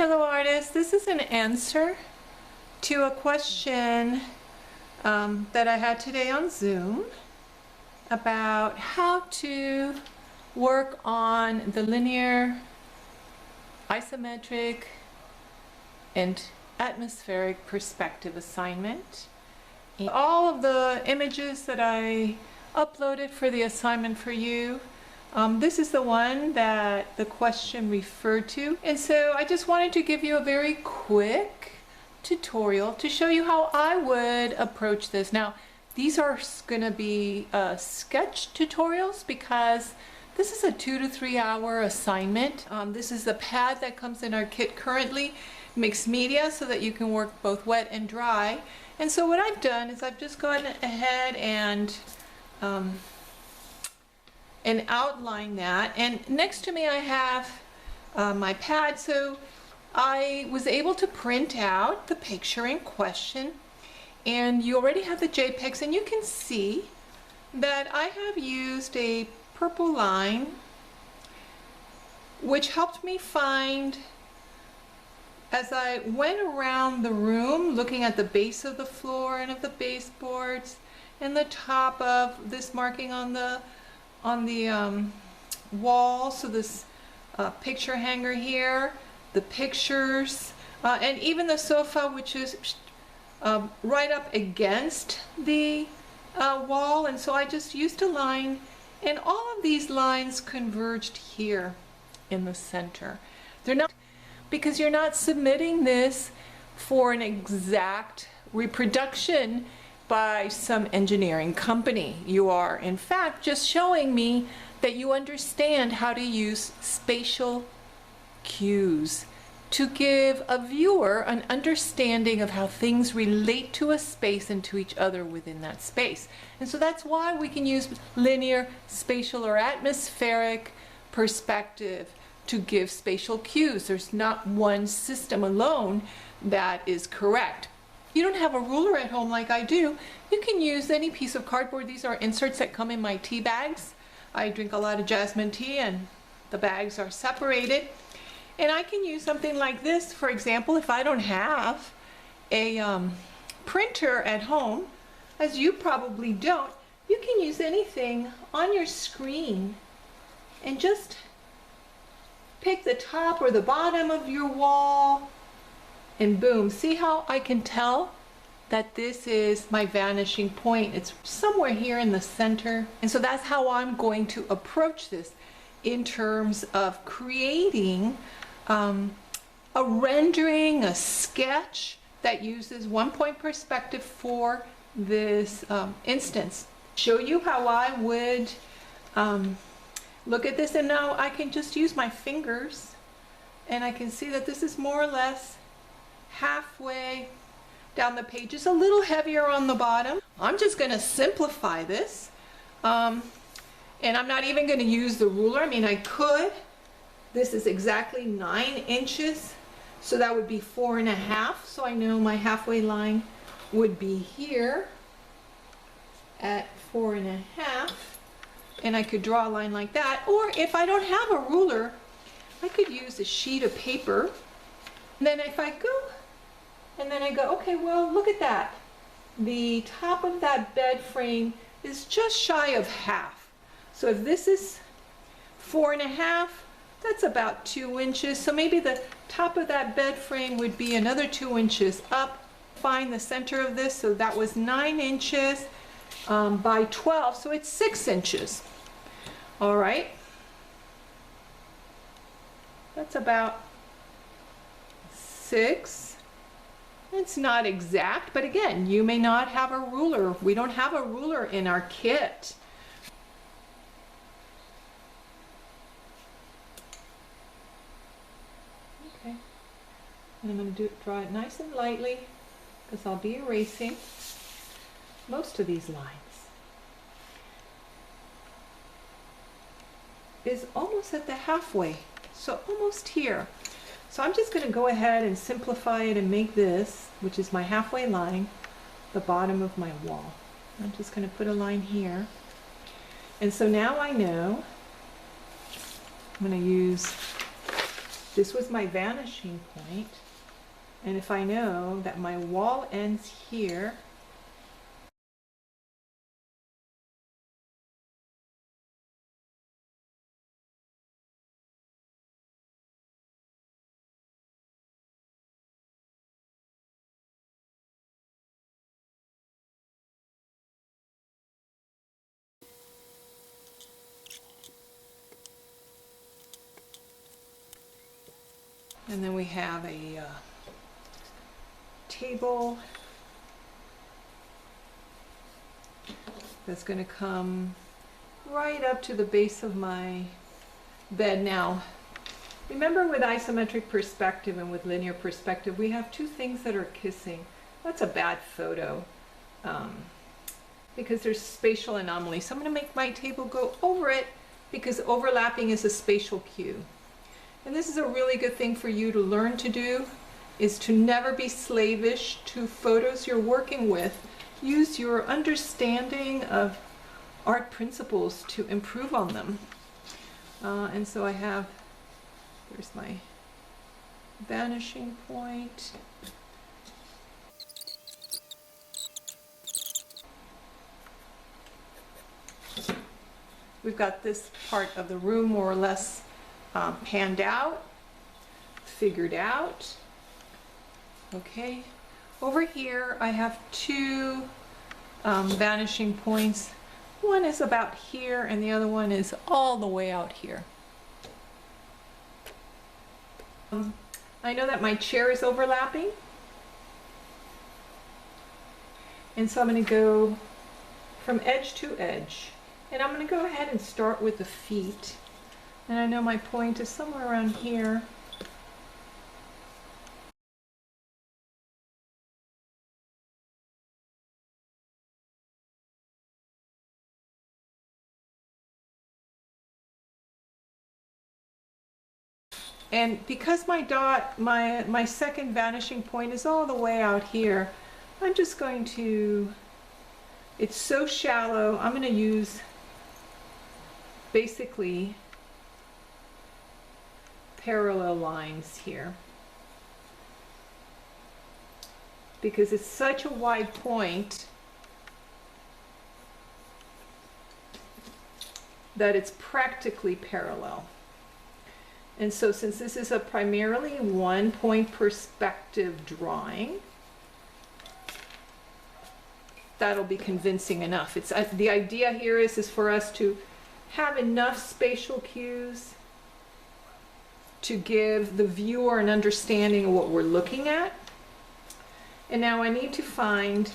Hello artists, this is an answer to a question that I had today on Zoom about how to work on the linear, isometric, and atmospheric perspective assignment. All of the images that I uploaded for the assignment for you, this is the one that the question referred to. And so I just wanted to give you a very quick tutorial to show you how I would approach this. Now, these are going to be sketch tutorials because this is a 2 to 3 hour assignment. This is the pad that comes in our kit currently, mixed media, so that you can work both wet and dry. And so what I've done is I've just gone ahead and outline that. And next to me I have my pad, so I was able to print out the picture in question. And you already have the JPEGs, and you can see that I have used a purple line which helped me find, as I went around the room looking at the base of the floor and of the baseboards and the top of this marking on the wall, so this picture hanger here, the pictures, and even the sofa, which is right up against the wall. And so I just used a line, and all of these lines converged here in the center. They're not, because you're not submitting this for an exact reproduction by some engineering company. You are, in fact, just showing me that you understand how to use spatial cues to give a viewer an understanding of how things relate to a space and to each other within that space. And so that's why we can use linear, spatial, or atmospheric perspective to give spatial cues. There's not one system alone that is correct. If you don't have a ruler at home like I do, you can use any piece of cardboard. These are inserts that come in my tea bags. I drink a lot of jasmine tea, and the bags are separated. And I can use something like this, for example, if I don't have a printer at home, as you probably don't. You can use anything on your screen and just pick the top or the bottom of your wall, and boom. See how I can tell that this is my vanishing point? It's somewhere here in the center. And so that's how I'm going to approach this in terms of creating a rendering, a sketch that uses 1-point perspective for this instance. Show you how I would look at this, and now I can just use my fingers, and I can see that this is more or less halfway down the page. It's a little heavier on the bottom. I'm just going to simplify this, and I'm not even going to use the ruler. I mean, I could. This is exactly 9 inches, so that would be 4.5. So I know my halfway line would be here at 4.5, and I could draw a line like that. Or if I don't have a ruler, I could use a sheet of paper. And then if I go, and then I go, okay, well, look at that. The top of that bed frame is just shy of half. So if this is 4.5, that's about 2 inches. So maybe the top of that bed frame would be another 2 inches up. Find the center of this. So that was 9 inches by 12. So it's 6 inches. All right. That's about 6. It's not exact, but again, you may not have a ruler. We don't have a ruler in our kit. Okay, and I'm going to draw it nice and lightly because I'll be erasing most of these lines. Is almost at the halfway, so almost here. So I'm just going to go ahead and simplify it and make this, which is my halfway line, the bottom of my wall. I'm just going to put a line here. And so now I know I'm going to use this was my vanishing point, and if I know that my wall ends here, and then we have a table that's going to come right up to the base of my bed. Now, remember with isometric perspective and with linear perspective, we have two things that are kissing. That's a bad photo because there's spatial anomaly. So I'm going to make my table go over it because overlapping is a spatial cue. And this is a really good thing for you to learn to do, is to never be slavish to photos you're working with. Use your understanding of art principles to improve on them. And so I have, there's my vanishing point. We've got this part of the room more or less panned out, figured out. Okay, over here I have two vanishing points. One is about here and the other one is all the way out here. I know that my chair is overlapping, and so I'm going to go from edge to edge, and I'm going to go ahead and start with the feet. And I know my point is somewhere around here. And because my second vanishing point is all the way out here, I'm just going to, it's so shallow, I'm going to use basically parallel lines here. Because it's such a wide point that it's practically parallel. And so since this is a primarily one-point perspective drawing, that'll be convincing enough. It's the idea here is for us to have enough spatial cues to give the viewer an understanding of what we're looking at. And now I need to find,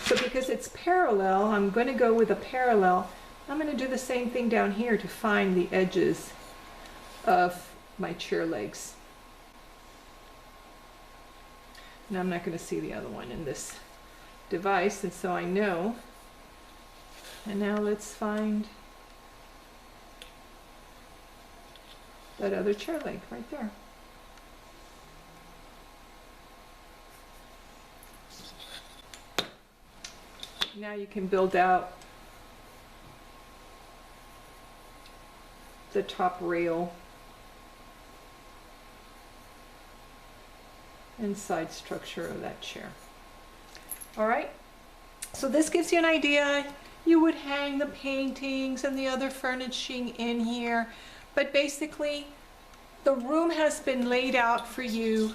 so because it's parallel, I'm going to go with a parallel. I'm going to do the same thing down here to find the edges of my chair legs. Now I'm not going to see the other one in this device, and so I know. And now let's find that other chair leg right there. Now you can build out the top rail and side structure of that chair. All right, so this gives you an idea. You would hang the paintings and the other furnishing in here, but basically the room has been laid out for you.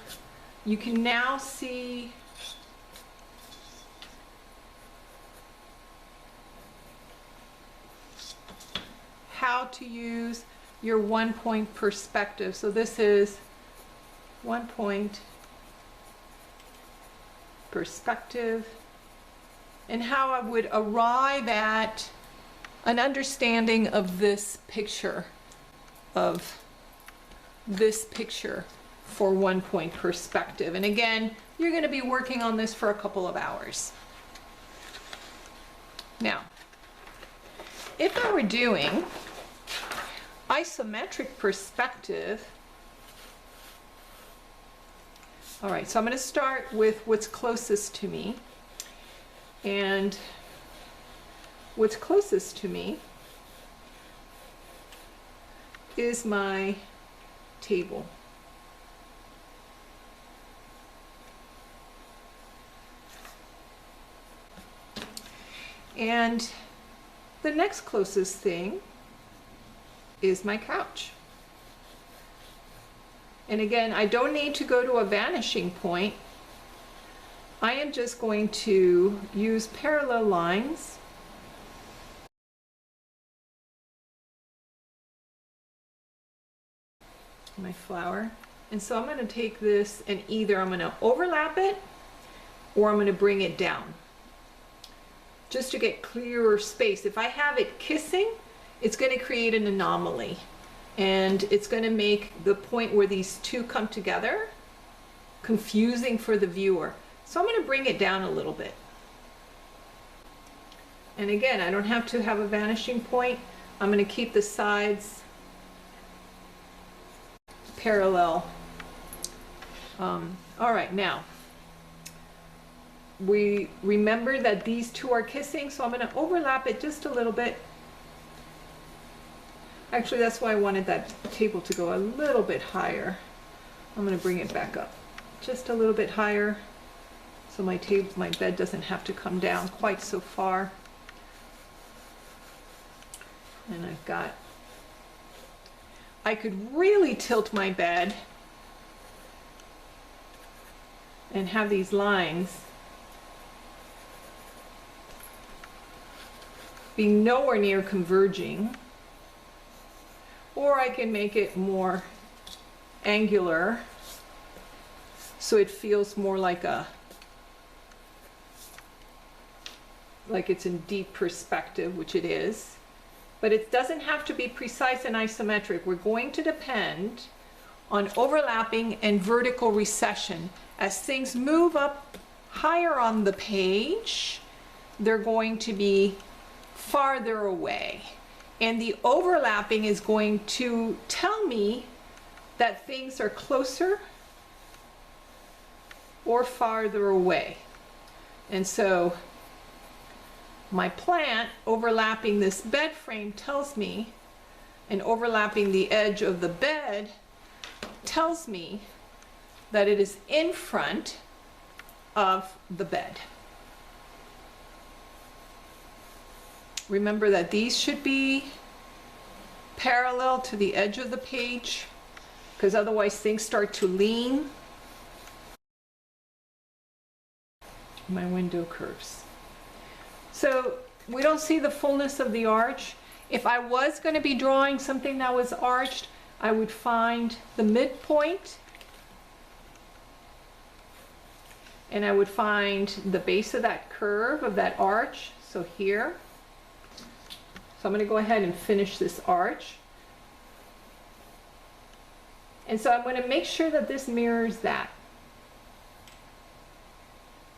You can now see how to use your one-point perspective. So this is one-point perspective, and how I would arrive at an understanding of this picture, for one-point perspective. And again, you're going to be working on this for a couple of hours. Now, if I were doing isometric perspective, all right, so I'm going to start with what's closest to me. And what's closest to me is my table. And the next closest thing is my couch. And again, I don't need to go to a vanishing point. I am just going to use parallel lines my flower. And so I'm going to take this and either I'm going to overlap it or I'm going to bring it down just to get clearer space. If I have it kissing, it's going to create an anomaly and it's going to make the point where these two come together confusing for the viewer. So I'm going to bring it down a little bit. And again, I don't have to have a vanishing point. I'm going to keep the sides parallel. All right, now we remember that these two are kissing, so I'm going to overlap it just a little bit. Actually, that's why I wanted that table to go a little bit higher. I'm going to bring it back up just a little bit higher so my bed doesn't have to come down quite so far. And I could really tilt my bed and have these lines be nowhere near converging, or I can make it more angular so it feels more like it's in deep perspective, which it is. But it doesn't have to be precise and isometric. We're going to depend on overlapping and vertical recession. As things move up higher on the page, they're going to be farther away. And the overlapping is going to tell me that things are closer or farther away. And so my plant overlapping this bed frame tells me, and overlapping the edge of the bed tells me that it is in front of the bed. Remember that these should be parallel to the edge of the page, because otherwise things start to lean. My window curves. So we don't see the fullness of the arch. If I was going to be drawing something that was arched, I would find the midpoint and I would find the base of that curve of that arch. So here. So I'm going to go ahead and finish this arch. And so I'm going to make sure that this mirrors that.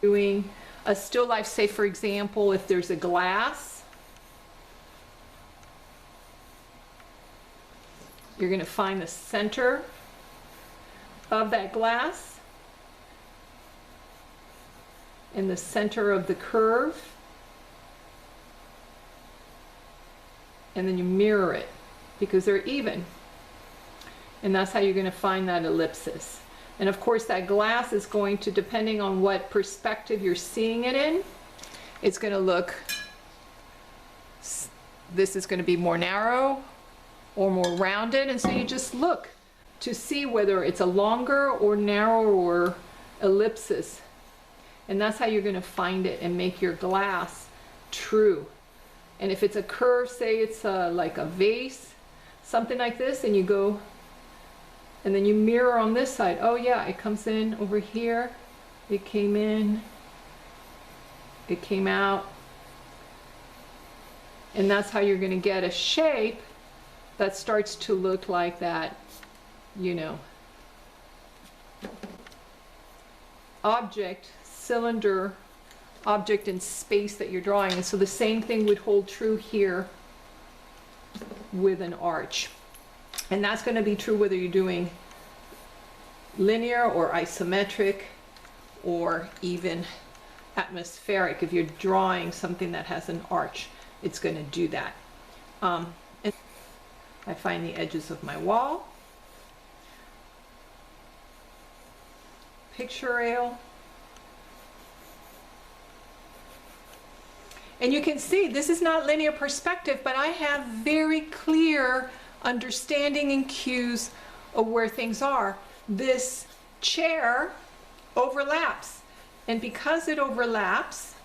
Doing a still life, say for example, if there's a glass, you're going to find the center of that glass in the center of the curve, and then you mirror it because they're even, and that's how you're going to find that ellipsis. And of course that glass is going to, depending on what perspective you're seeing it in, it's going to look, this is going to be more narrow or more rounded, and so you just look to see whether it's a longer or narrower ellipsis, and that's how you're going to find it and make your glass true. And if it's a curve, say it's like a vase, something like this, and you go and then you mirror on this side. Oh yeah, it comes in over here, it came in, it came out, and that's how you're going to get a shape that starts to look like that, you know, object, cylinder, object in space that you're drawing. And so the same thing would hold true here with an arch. And that's going to be true whether you're doing linear or isometric or even atmospheric. If you're drawing something that has an arch, it's going to do that. And I find the edges of my wall. Picture rail. And you can see this is not linear perspective, but I have very clear understanding and cues of where things are. This chair overlaps, and because it overlaps,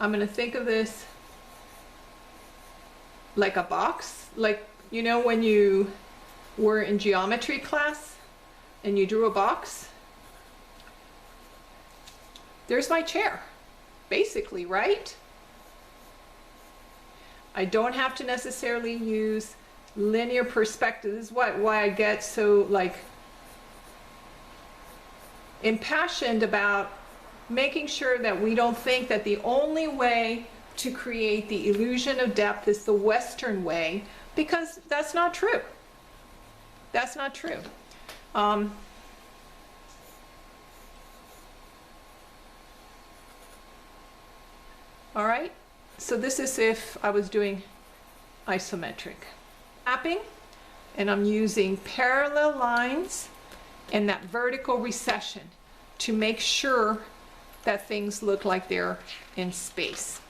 I'm going to think of this like a box, like, you know, when you were in geometry class and you drew a box. There's my chair, basically, right? I don't have to necessarily use linear perspective. This is why I get so like impassioned about making sure that we don't think that the only way to create the illusion of depth is the Western way, because that's not true. That's not true. All right, so this is if I was doing isometric mapping, and I'm using parallel lines and that vertical recession to make sure that things look like they're in space.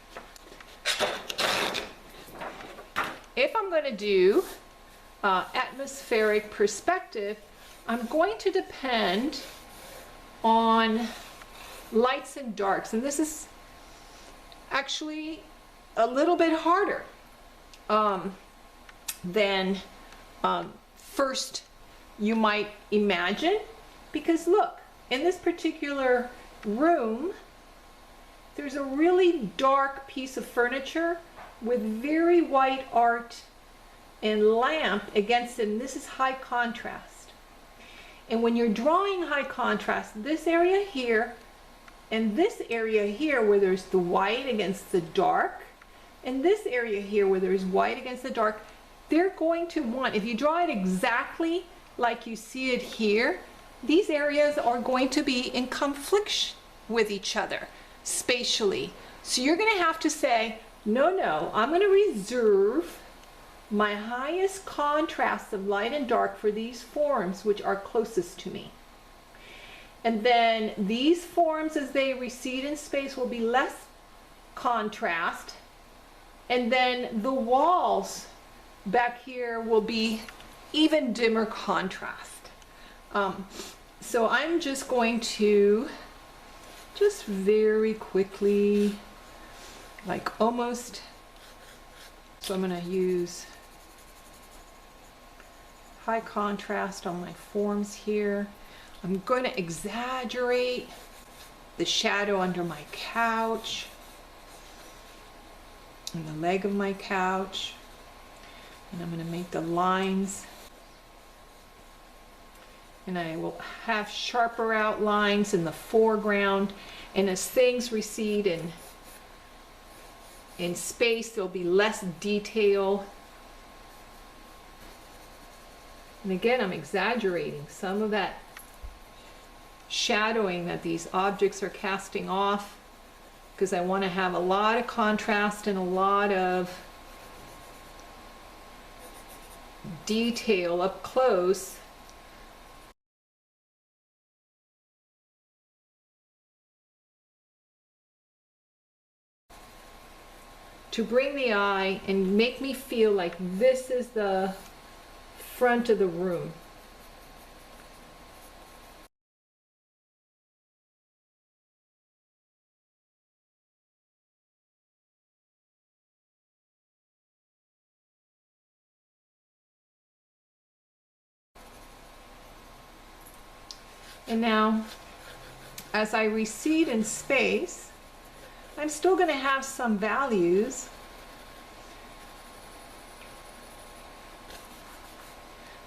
If I'm going to do atmospheric perspective, I'm going to depend on lights and darks, and this is actually a little bit harder than first you might imagine, because look, in this particular room there's a really dark piece of furniture with very white art and lamp against it, and this is high contrast. And when you're drawing high contrast, this area here and this area here where there's the white against the dark, and this area here where there's white against the dark, they're going to want, if you draw it exactly like you see it here, these areas are going to be in conflict with each other spatially. So you're going to have to say, no, I'm going to reserve my highest contrast of light and dark for these forms which are closest to me. And then these forms, as they recede in space, will be less contrast. And then the walls back here will be even dimmer contrast. So I'm just going to just very quickly, like almost, so I'm going to use high contrast on my forms here. I'm going to exaggerate the shadow under my couch and the leg of my couch, and I'm going to make the lines, and I will have sharper outlines in the foreground, and as things recede in space there'll be less detail. And again, I'm exaggerating some of that shadowing that these objects are casting off, because I want to have a lot of contrast and a lot of detail up close. To bring the eye and make me feel like this is the front of the room. And now, as I recede in space, I'm still going to have some values,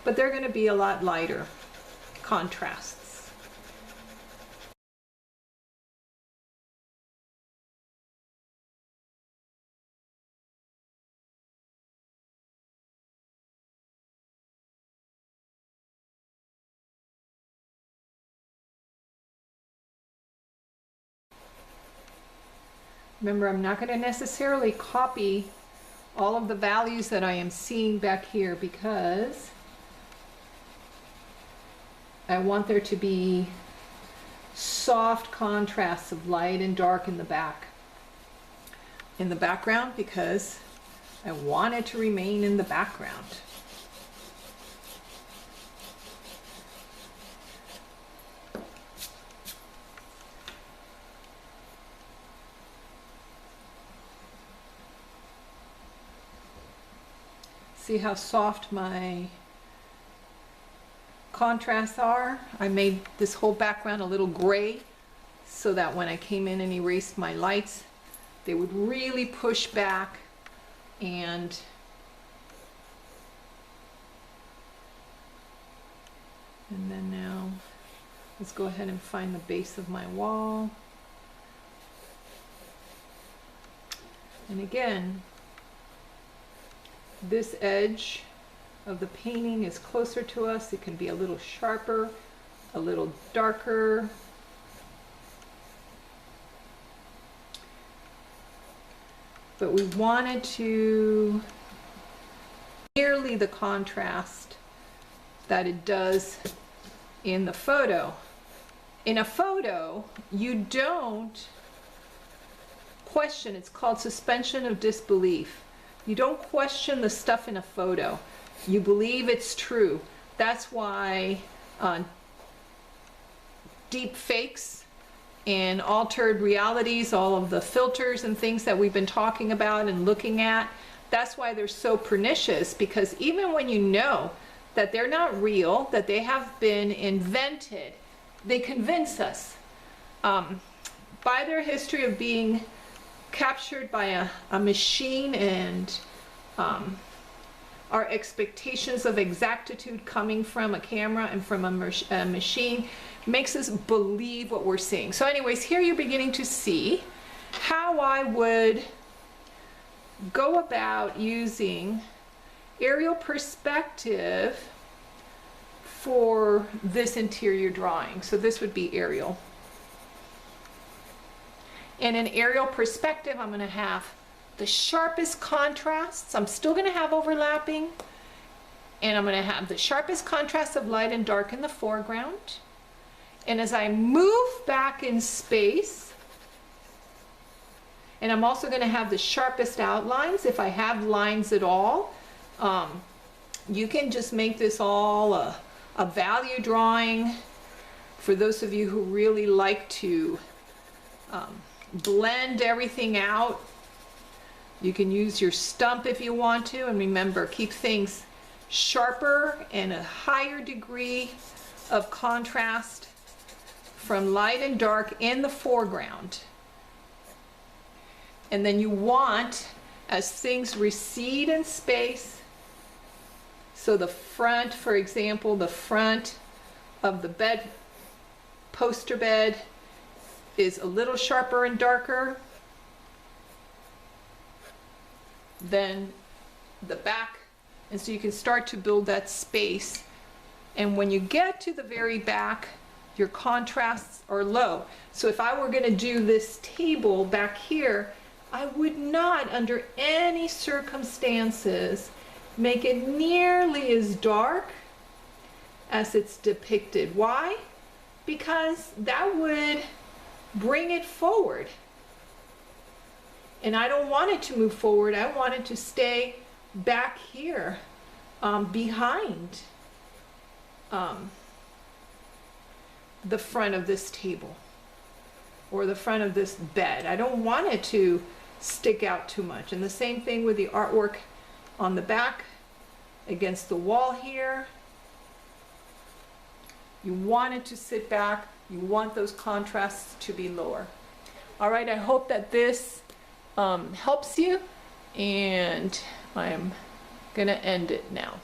but they're going to be a lot lighter contrasts. Remember, I'm not going to necessarily copy all of the values that I am seeing back here, because I want there to be soft contrasts of light and dark in the background, because I want it to remain in the background. See how soft my contrasts are? I made this whole background a little gray so that when I came in and erased my lights, they would really push back. And then now let's go ahead and find the base of my wall. And again, this edge of the painting is closer to us. It can be a little sharper, a little darker. But we wanted to nearly the contrast that it does in the photo. In a photo, you don't question. It's called suspension of disbelief. You don't question the stuff in a photo. You believe it's true. That's why deep fakes and altered realities, all of the filters and things that we've been talking about and looking at, that's why they're so pernicious, because even when you know that they're not real, that they have been invented, they convince us by their history of being captured by a machine, and our expectations of exactitude coming from a camera and from a machine makes us believe what we're seeing. So anyways, here you're beginning to see how I would go about using aerial perspective for this interior drawing. So this would be aerial. And in aerial perspective, I'm going to have the sharpest contrasts. I'm still going to have overlapping, and I'm going to have the sharpest contrast of light and dark in the foreground. And as I move back in space, and I'm also going to have the sharpest outlines, if I have lines at all. You can just make this all a value drawing for those of you who really like to blend everything out. You can use your stump if you want to, and remember, keep things sharper and a higher degree of contrast from light and dark in the foreground. And then you want, as things recede in space, so the front, for example, the front of the bed, poster bed, is a little sharper and darker than the back, and so you can start to build that space. And when you get to the very back, your contrasts are low. So if I were going to do this table back here, I would not under any circumstances make it nearly as dark as it's depicted. Why? Because that would bring it forward. And I don't want it to move forward. I want it to stay back here behind the front of this table or the front of this bed. I don't want it to stick out too much. And the same thing with the artwork on the back against the wall here. You want it to sit back. You want those contrasts to be lower. All right, I hope that this helps you, and I'm gonna end it now.